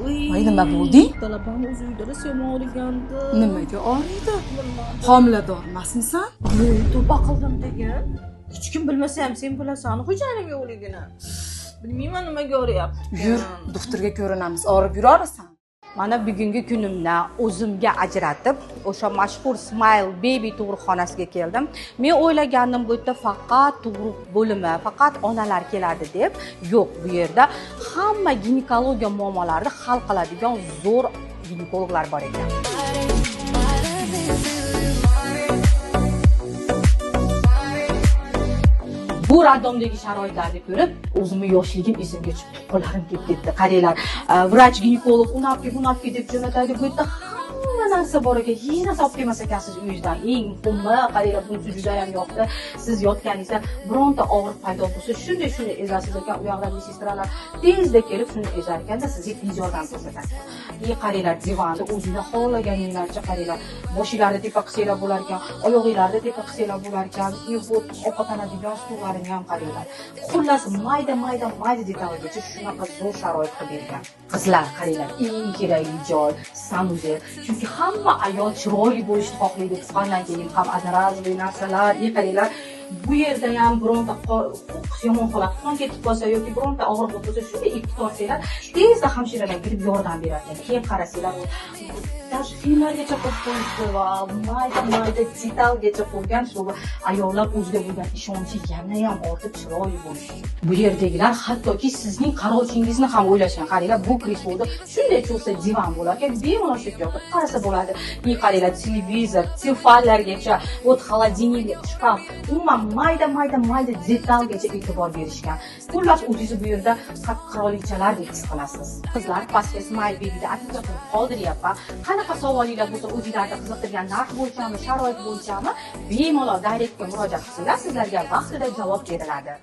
Voy, nima bo'ldi? Talabam o'z uyda siymo olgandi. Nimaga og'riydi? Homiladormasmisan? To'ba qildim degan. Hech kim bilmasa ham sen bilasan xo'jayining yo'qligini. Bilmayman nimaga o'rayapti. Yur, doktorga ko'rinamiz. Og'rib yurarsan. Mana bugungi kunimni o'zimga ajratib, o'sha mashhur Smile Baby tug'ruqxonasiga keldim. Men o'ylagandim bu yerda faqat tug'ruq bo'limi, faqat onalar keladi deb. Yo'q, bu yerda hamma ginekologiya muammolarini hal qiladigan zo'r ginekologlar bor ekan. Bu randomdagi sharoitlarni ko'rib, o'zimni yoshligim esimga tushib, qo'llarim kelib ketdi. Qaranglar, vrach ginekolog unapki deb jo'natadi. Bu yerda hamma narsa bor ekan. Hech narsa olib kelmas ekansiz uyingizdan. Eng muhimi, qaranglar, bunisi juda ham yoqdi. Siz yotganingizda bironta og'riq paydo bo'lsa, shunday ezasiz ekan, u yoqdan sestralar tezda kelib shuni ezar ekanda, sizga tez yordam ko'rsatadi. Qaranglar, divanda o'zingizni xohlaganingizcha qaranglar. Boshinglarni tepa qilsanglar bo'lar ekan, oyoqinglarni tepa qilsanglar bo'lar ekan. Ovqatlanadigan stullarni ham qaranglar. Xullas, mayda detalgacha shunaqa zo'r sharoit qilib bergan. Qizlar, qaranglar, eng kerakli joy sanuzel. Chunki hamma ayol chiroyli bo'lishni xohlaydi. Qisqandan keyin ham одноразовый narsalar, qaranglar. Bu yerda ham bironta yomon holat qon ketib qolsa yoki bironta og'riq bo'lsa, shunday ip tortsanglar, tezda hamshiralar kelib yordam beradi. Keyin qarasanglar, даже filmlargacha qo'yib qo'yishdi va mayda detalgacha qo'ygan, чтобы ayollar o'ziga bo'lgan ishonchi yana ham ortib chiroyli bo'lishi. Bu yerdagilar hattoki sizning qaroshingizni ham o'ylashgan. Qaranglar, bu kresloda shunday cho'sa divan bo'lar ekan, bemalol shu yoqda qarasa bo'ladi. Qaranglar, televizor, telefallargacha, xolodilnik, shkaf, umuman mayda detalgacha e'tibor berishgan. Xullas, o'zingizni bu yerda qirolichalardek his qilasiz. Qizlar, pastga Smile Baby'da aktiva qilib qoldiryapman. Qanaqa savolinglar bo'lsa, o'zingizlarga qiziqtirgan narx bo'yichami, sharoit bo'yichami, bemalol direktga murojaat qilsanglar, sizlarga vaqtida javob beriladi.